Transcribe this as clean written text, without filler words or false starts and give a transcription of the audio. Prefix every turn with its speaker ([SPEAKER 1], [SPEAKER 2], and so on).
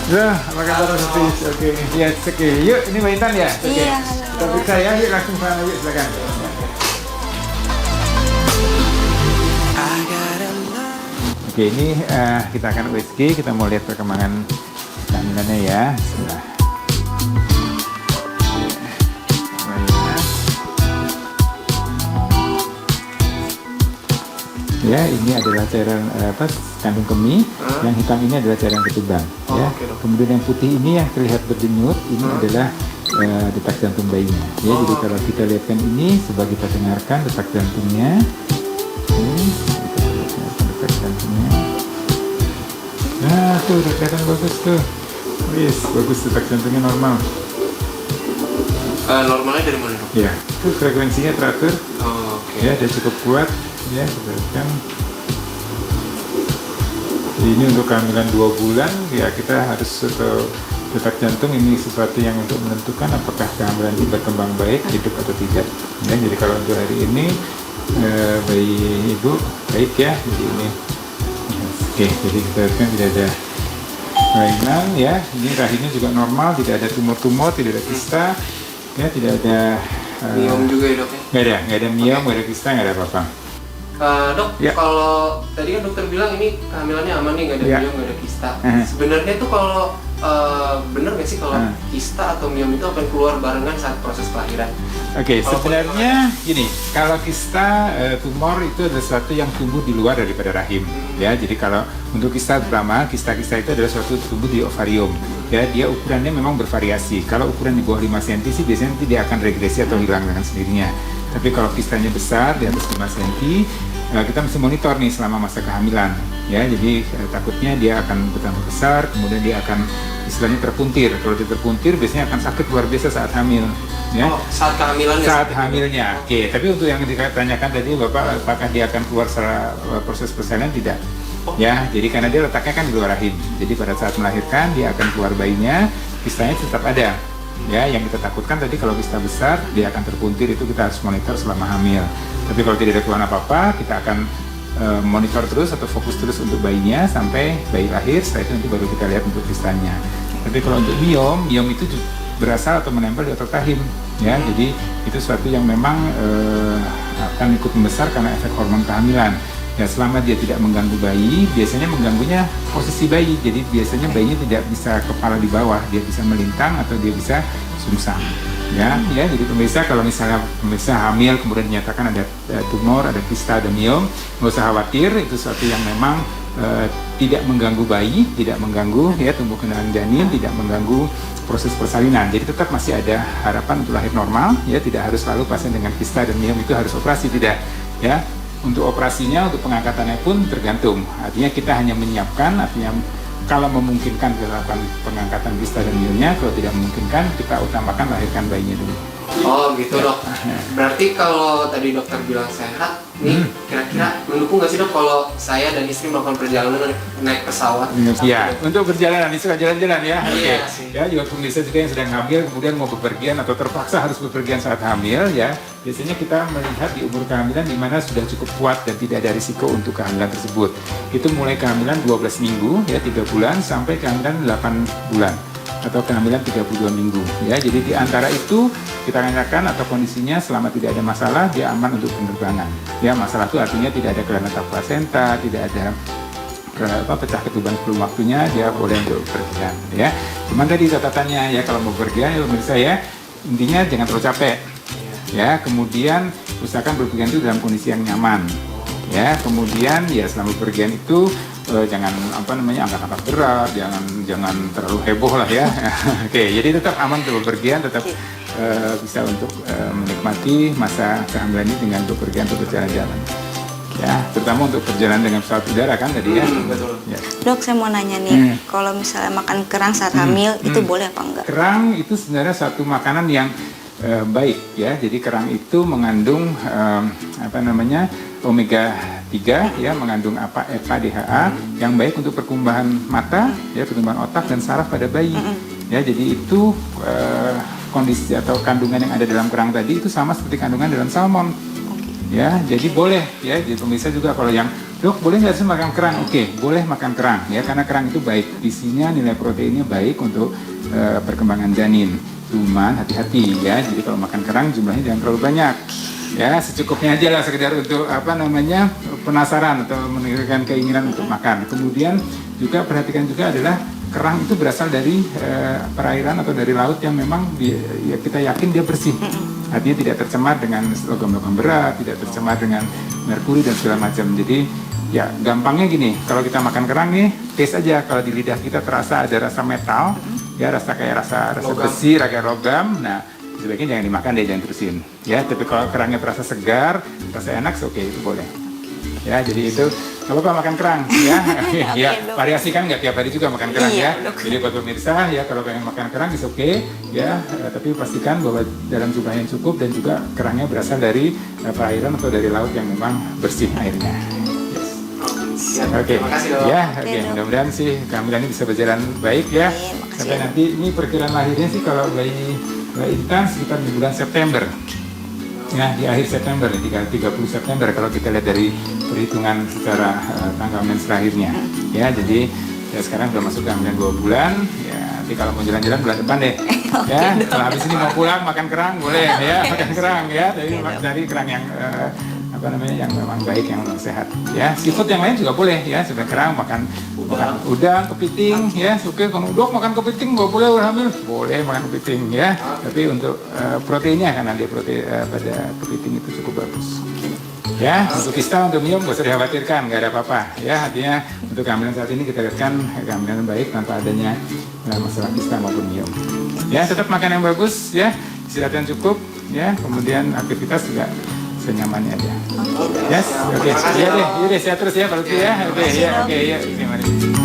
[SPEAKER 1] Ya, apa kabar Sis? Oke, ya oke. Yuk, ini Mbak Intan ya? Oke.
[SPEAKER 2] Iya,
[SPEAKER 1] Kita
[SPEAKER 2] halo.
[SPEAKER 1] periksa ya, yuk langsung sana, yuk silakan. Oke, ini kita akan USG, kita mau lihat perkembangan kehamilannya ya. Bismillah. Ya, ini adalah cairan kandung kemih. Yang hitam ini adalah cairan ketubang. Ya.
[SPEAKER 3] Oke, dok.
[SPEAKER 1] Kemudian yang putih ini yang terlihat berdenyut, ini adalah detak jantung bayinya. Ya, jadi kalau kita lihatkan ini, coba kita dengarkan detak jantungnya. Kita dengarkan detak jantungnya. Nah, tuh udah kelihatan bagus tuh. Wis, bagus detak jantungnya normal.
[SPEAKER 3] Normalnya dari mana, dok?
[SPEAKER 1] Ya, itu frekuensinya teratur.
[SPEAKER 3] Oh, oke.
[SPEAKER 1] Ya, dia cukup kuat. Ya, kan. Ini untuk kehamilan 2 bulan, ya kita harus detak jantung ini sesuatu yang untuk menentukan apakah kehamilan ini berkembang baik, hidup atau tidak. Ya, jadi kalau untuk hari ini bayi ibu baik ya, jadi ini. Oke, jadi kita lihat kan tidak ada kelainan ya. Ini rahimnya juga normal, tidak ada tumor-tumor, tidak ada kista, ya tidak ada.
[SPEAKER 3] Miom juga ya, dok ya?
[SPEAKER 1] Nggak ada miom, nggak ada kista, nggak ada apa-apa.
[SPEAKER 3] Dok,
[SPEAKER 1] Ya.
[SPEAKER 3] kalau tadi kan dokter bilang ini kehamilannya aman nih, nggak ada
[SPEAKER 1] Ya.
[SPEAKER 3] miom, nggak ada kista. Sebenarnya tuh kalau bener nggak sih kalau kista atau miom itu akan keluar barengan saat proses kelahiran?
[SPEAKER 1] Oke,
[SPEAKER 3] Kalau
[SPEAKER 1] sebenarnya gini, kalau kista tumor itu adalah sesuatu yang tumbuh di luar daripada rahim, ya. Jadi kalau untuk kista terutama, kista-kista itu adalah suatu tumbuh di ovarium, ya. Dia ukurannya memang bervariasi. Kalau ukuran di bawah 5 cm sih biasanya nanti dia akan regresi atau hilang dengan sendirinya. Tapi kalau kistanya besar di atas 5 cm, kita mesti monitor nih selama masa kehamilan, ya. Jadi takutnya dia akan bertambah besar, kemudian dia akan istilahnya terpuntir. Kalau dia terpuntir biasanya akan sakit luar biasa saat hamil, ya.
[SPEAKER 3] Oh, saat kehamilan ya?
[SPEAKER 1] Saat hamilnya. Oke, tapi untuk yang ditanyakan tadi Bapak, apakah dia akan keluar secara proses persalinan? Tidak. Ya, jadi karena dia letaknya kan di luar rahim. Jadi pada saat melahirkan dia akan keluar bayinya, kistanya tetap ada. Ya, yang kita takutkan tadi kalau kista besar dia akan terpuntir, itu kita harus monitor selama hamil. Tapi kalau tidak ada keluhan apa-apa, kita akan monitor terus atau fokus terus untuk bayinya sampai bayi lahir. Setelah itu nanti baru kita lihat untuk kistanya. Tapi kalau untuk miom itu berasal atau menempel di otot rahim, ya. Jadi itu sesuatu yang memang akan ikut membesar karena efek hormon kehamilan. Ya, selama dia tidak mengganggu bayi, biasanya mengganggunya posisi bayi. Jadi biasanya bayinya tidak bisa kepala di bawah, dia bisa melintang atau dia bisa sungsang. Ya, jadi pemirsa, kalau misalnya pemirsa hamil kemudian dinyatakan ada tumor, ada kista, ada miom, nggak usah khawatir, itu sesuatu yang memang tidak mengganggu bayi, tidak mengganggu ya tumbuh kembang janin, tidak mengganggu proses persalinan. Jadi tetap masih ada harapan untuk lahir normal, ya. Tidak harus selalu pasien dengan kista dan miom itu harus operasi, tidak, ya. Untuk operasinya, untuk pengangkatannya pun tergantung. Artinya kita hanya menyiapkan, artinya kalau memungkinkan kita lakukan pengangkatan kista dan miomnya, kalau tidak memungkinkan kita utamakan lahirkan bayinya dulu.
[SPEAKER 3] Oh gitu, dok. Berarti kalau tadi dokter bilang sehat, nih kira-kira mendukung nggak sih, dok, kalau saya dan istri melakukan perjalanan naik pesawat?
[SPEAKER 1] Ya, untuk perjalanan, ini suka jalan-jalan ya.
[SPEAKER 3] Iya
[SPEAKER 1] Oke.
[SPEAKER 3] sih.
[SPEAKER 1] Ya, juga pemirsa juga yang sedang hamil kemudian mau bepergian atau terpaksa harus bepergian saat hamil, ya. Biasanya kita melihat di umur kehamilan di mana sudah cukup kuat dan tidak ada risiko untuk kehamilan tersebut. Itu mulai kehamilan 12 minggu, ya 3 bulan, sampai kehamilan 8 bulan. Atau kehamilan 32 minggu, ya. Jadi di antara itu kita tanyakan atau kondisinya selama tidak ada masalah, dia aman untuk penerbangan. Ya, masalah itu artinya tidak ada kelainan plasenta, tidak ada pecah ketuban sebelum waktunya, dia boleh untuk pergian, ya. Cuman tadi catatannya, ya, kalau mau pergian, ya pemirsa, ya, intinya jangan terlalu capek, ya. Kemudian usahakan berpergian itu dalam kondisi yang nyaman, ya. Kemudian ya selama berpergian itu jangan angkat-angkat berat, jangan terlalu heboh lah ya. Oke, jadi tetap aman untuk bepergian, tetap bisa untuk menikmati masa kehamilan ini dengan bepergian atau berjalan-jalan. Ya, terutama untuk perjalanan dengan pesawat udara kan tadi ya.
[SPEAKER 3] Betul.
[SPEAKER 1] Ya.
[SPEAKER 2] Dok, saya mau nanya nih, kalau misalnya makan kerang saat hamil, itu boleh apa enggak?
[SPEAKER 1] Kerang itu sebenarnya satu makanan yang baik ya. Jadi kerang itu mengandung omega 3 ya, mengandung EPA, DHA yang baik untuk pertumbuhan mata, ya, pertumbuhan otak dan saraf pada bayi. Ya, jadi itu kondisi atau kandungan yang ada dalam kerang tadi itu sama seperti kandungan dalam salmon. Ya, jadi boleh ya. Jadi pemirsa juga kalau yang Dok, boleh nggak sih makan kerang? Oke, boleh makan kerang ya, karena kerang itu baik, isinya nilai proteinnya baik untuk perkembangan janin. Cuman hati-hati ya, jadi kalau makan kerang jumlahnya jangan terlalu banyak. Ya, secukupnya aja lah, sekedar untuk penasaran atau meningkatkan keinginan untuk makan. Kemudian juga perhatikan juga adalah kerang itu berasal dari perairan atau dari laut yang memang kita yakin dia bersih. Artinya tidak tercemar dengan logam-logam berat, tidak tercemar dengan merkuri dan segala macam. Jadi ya gampangnya gini, kalau kita makan kerang nih, taste aja, kalau di lidah kita terasa ada rasa metal, ya rasa kayak rasa besi, rasa logam. Nah, sebaiknya jangan dimakan deh, jangan terusin. Ya, tapi kalau kerangnya terasa segar, terasa enak, oke, itu boleh. Ya, jadi itu nggak apa-apa makan kerang ya. Ya, variasikan, nggak tiap hari juga makan kerang ya. Jadi buat pemirsa ya, kalau pengen makan kerang is oke ya, tapi pastikan bahwa dalam jumlah yang cukup dan juga kerangnya berasal dari perairan atau dari laut yang memang bersih airnya. Oke, ya, oke. Mudah-mudahan sih kehamilan ini bisa berjalan baik ya. Sampai nanti ini perkiraan lahirnya sih kalau bayi Intan sekitar di bulan September. Ya, di akhir September, 30 September kalau kita lihat dari perhitungan secara tanggal mens lahirnya. Ya, jadi ya sekarang sudah masuk kehamilan 2 bulan. Ya, nanti kalau mau jalan-jalan bulan depan deh. Ya, kalau habis ini mau pulang makan kerang boleh ya, makan kerang ya. Dari kerang yang yang memang baik, yang memang sehat ya. Seafood yang lain juga boleh ya, sebagai kerang makan udang, kepiting ya. Oke, kalau Dok makan kepiting nggak boleh orang hamil, boleh makan kepiting ya, tapi untuk proteinnya, karena dia protein pada kepiting itu cukup bagus ya. Untuk kista, untuk miom nggak usah dikhawatirkan, nggak ada apa-apa ya. Artinya untuk kehamilan saat ini kita lihatkan kehamilan baik tanpa adanya masalah kista maupun miom ya. Tetap makan yang bagus ya, istirahat yang cukup ya, kemudian aktivitas juga senyamannya aja. Yes, oke. Iya deh, sehat terus ya kalau gitu ya. Oke, ya, oke, ya. Terima kasih.